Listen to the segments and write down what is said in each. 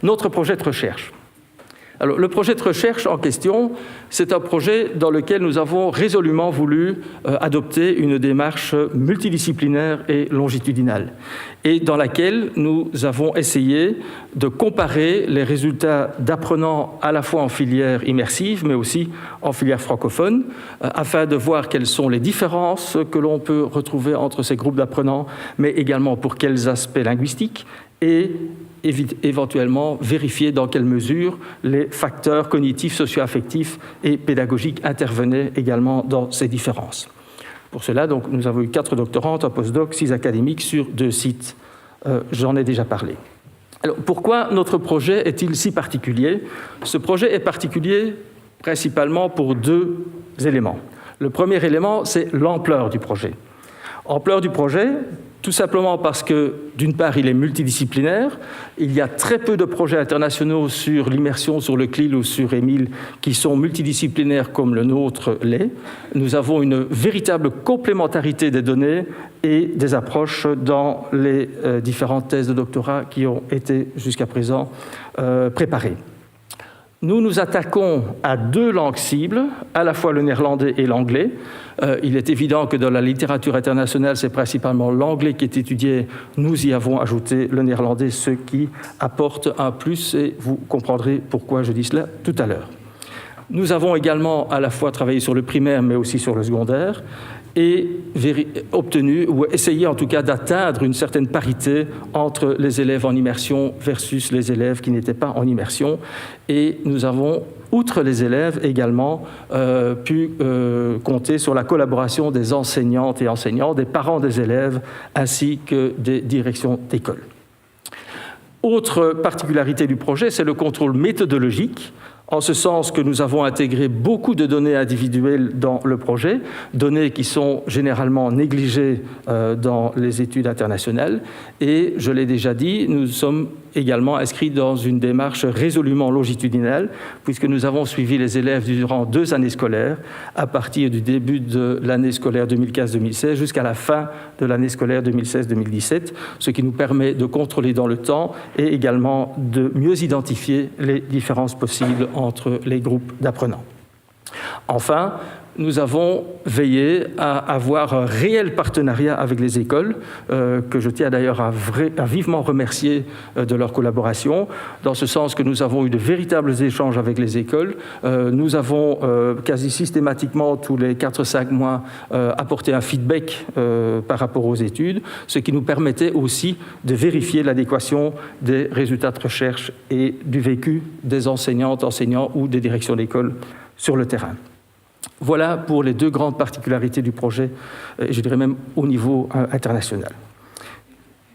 notre projet de recherche. Alors, le projet de recherche en question, c'est un projet dans lequel nous avons résolument voulu adopter une démarche multidisciplinaire et longitudinale, et dans laquelle nous avons essayé de comparer les résultats d'apprenants à la fois en filière immersive, mais aussi en filière francophone, afin de voir quelles sont les différences que l'on peut retrouver entre ces groupes d'apprenants, mais également pour quels aspects linguistiques, et éventuellement vérifier dans quelle mesure les facteurs cognitifs, socio-affectifs et pédagogiques intervenaient également dans ces différences. Pour cela, donc, nous avons eu 4 doctorantes, un postdoc, 6 académiques sur 2 sites. J'en ai déjà parlé. Alors, pourquoi notre projet est-il si particulier? Ce projet est particulier principalement pour 2 éléments. Le premier élément, c'est l'ampleur du projet. Ampleur du projet, tout simplement parce que, d'une part, il est multidisciplinaire. Il y a très peu de projets internationaux sur l'immersion, sur le CLIL ou sur EMIL qui sont multidisciplinaires comme le nôtre l'est. Nous avons une véritable complémentarité des données et des approches dans les différentes thèses de doctorat qui ont été jusqu'à présent préparées. Nous nous attaquons à 2 langues cibles, à la fois le néerlandais et l'anglais. Il est évident que dans la littérature internationale, c'est principalement l'anglais qui est étudié. Nous y avons ajouté le néerlandais, ce qui apporte un plus, et vous comprendrez pourquoi je dis cela tout à l'heure. Nous avons également à la fois travaillé sur le primaire, mais aussi sur le secondaire, et obtenu, ou essayé en tout cas d'atteindre une certaine parité entre les élèves en immersion versus les élèves qui n'étaient pas en immersion. Et nous avons, outre les élèves, également pu compter sur la collaboration des enseignantes et enseignants, des parents des élèves, ainsi que des directions d'école. Autre particularité du projet, c'est le contrôle méthodologique, en ce sens que nous avons intégré beaucoup de données individuelles dans le projet, données qui sont généralement négligées dans les études internationales. Et, je l'ai déjà dit, nous sommes également inscrits dans une démarche résolument longitudinale, puisque nous avons suivi les élèves durant 2 années scolaires, à partir du début de l'année scolaire 2015-2016 jusqu'à la fin de l'année scolaire 2016-2017, ce qui nous permet de contrôler dans le temps et également de mieux identifier les différences possibles entre les groupes d'apprenants. Enfin, nous avons veillé à avoir un réel partenariat avec les écoles, que je tiens d'ailleurs à vivement remercier de leur collaboration, dans ce sens que nous avons eu de véritables échanges avec les écoles. Nous avons quasi systématiquement, tous les 4-5 mois, apporté un feedback par rapport aux études, ce qui nous permettait aussi de vérifier l'adéquation des résultats de recherche et du vécu des enseignantes, enseignants ou des directions d'école sur le terrain. Voilà pour les 2 grandes particularités du projet, je dirais même au niveau international.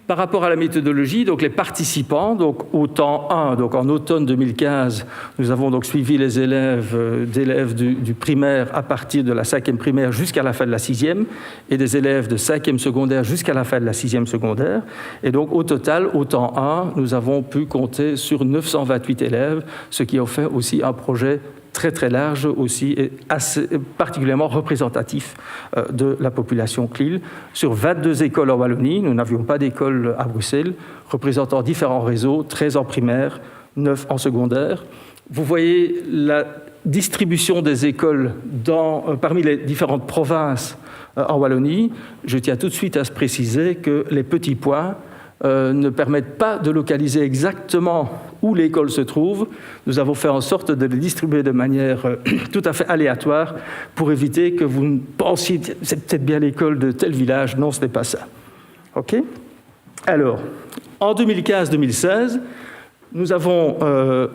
Par rapport à la méthodologie, donc les participants, donc au temps 1, donc en automne 2015, nous avons donc suivi les élèves du primaire à partir de la 5e primaire jusqu'à la fin de la 6e, et des élèves de 5e secondaire jusqu'à la fin de la 6e secondaire. Et donc au total, au temps 1, nous avons pu compter sur 928 élèves, ce qui en fait aussi un projet très très large aussi et assez particulièrement représentatif de la population CLIL. Sur 22 écoles en Wallonie, nous n'avions pas d'école à Bruxelles, représentant différents réseaux, 13 en primaire, 9 en secondaire. Vous voyez la distribution des écoles parmi les différentes provinces en Wallonie. Je tiens tout de suite à se préciser que les petits points ne permettent pas de localiser exactement où l'école se trouve. Nous avons fait en sorte de les distribuer de manière tout à fait aléatoire pour éviter que vous ne pensiez que c'est peut-être bien l'école de tel village. Non, ce n'est pas ça. OK ? Alors, en 2015-2016, nous avons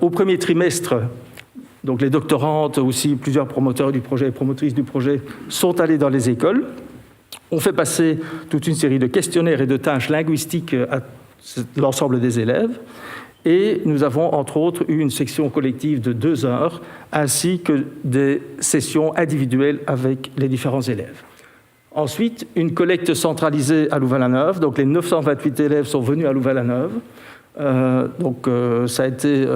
au premier trimestre, donc les doctorantes, aussi plusieurs promoteurs du projet et promotrices du projet sont allés dans les écoles. On fait passer toute une série de questionnaires et de tâches linguistiques à l'ensemble des élèves. Et nous avons, entre autres, eu une section collective de 2 heures, ainsi que des sessions individuelles avec les différents élèves. Ensuite, une collecte centralisée à Louvain-la-Neuve. Donc, les 928 élèves sont venus à Louvain-la-Neuve. Ça a été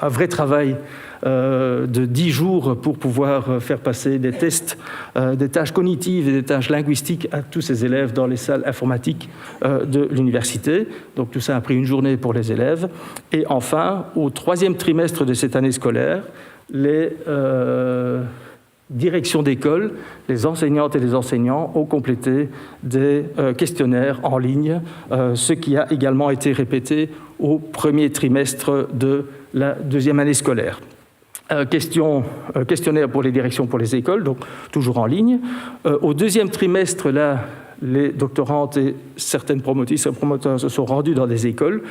un vrai travail de 10 jours pour pouvoir faire passer des tests, des tâches cognitives et des tâches linguistiques à tous ces élèves dans les salles informatiques de l'université. Donc tout ça a pris une journée pour les élèves. Et enfin, au 3e trimestre de cette année scolaire, les directions d'école, les enseignantes et les enseignants ont complété des questionnaires en ligne, ce qui a également été répété au 1er trimestre de la 2e année scolaire. Questionnaire pour les directions pour les écoles, donc toujours en ligne. Au 2e trimestre, là, les doctorantes et certaines promotrices et promoteurs se sont rendus dans des écoles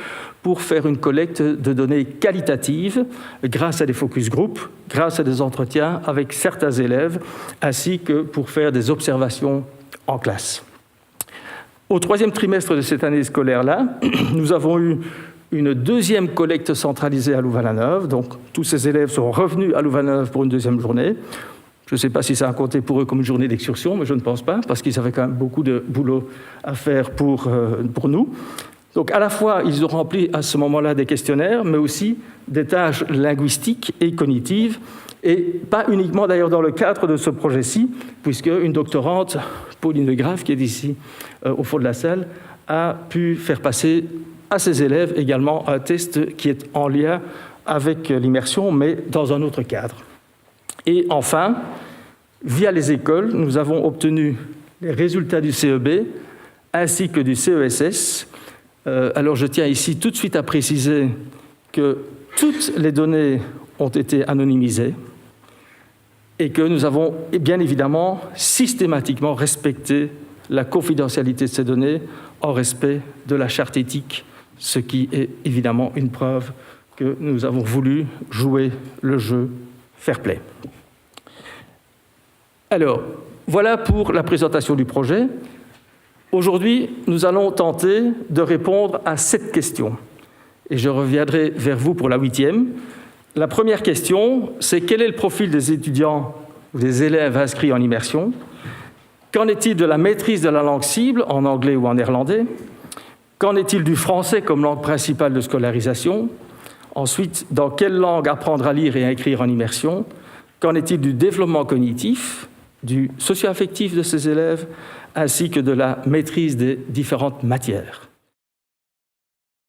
pour faire une collecte de données qualitatives grâce à des focus group, grâce à des entretiens avec certains élèves, ainsi que pour faire des observations en classe. Au 3e trimestre de cette année scolaire-là, nous avons eu une 2e collecte centralisée à Louvain-la-Neuve. Donc, tous ces élèves sont revenus à Louvain-la-Neuve pour une 2e journée. Je ne sais pas si ça a compté pour eux comme une journée d'excursion, mais je ne pense pas, parce qu'ils avaient quand même beaucoup de boulot à faire pour nous. Donc, à la fois, ils ont rempli à ce moment-là des questionnaires, mais aussi des tâches linguistiques et cognitives, et pas uniquement d'ailleurs dans le cadre de ce projet-ci, puisque une doctorante, Pauline Le Graff, qui est ici au fond de la salle, a pu faire passer à ses élèves également un test qui est en lien avec l'immersion, mais dans un autre cadre. Et enfin, via les écoles, nous avons obtenu les résultats du CEB ainsi que du CESS. Alors je tiens ici tout de suite à préciser que toutes les données ont été anonymisées et que nous avons bien évidemment systématiquement respecté la confidentialité de ces données en respect de la charte éthique, ce qui est évidemment une preuve que nous avons voulu jouer le jeu fair play. Alors, voilà pour la présentation du projet. Aujourd'hui, nous allons tenter de répondre à 7 questions. Et je reviendrai vers vous pour la 8e. La première question, c'est quel est le profil des étudiants ou des élèves inscrits en immersion? Qu'en est-il de la maîtrise de la langue cible, en anglais ou en néerlandais? Qu'en est-il du français comme langue principale de scolarisation? Ensuite, dans quelle langue apprendre à lire et à écrire en immersion? Qu'en est-il du développement cognitif, du socio-affectif de ces élèves, ainsi que de la maîtrise des différentes matières?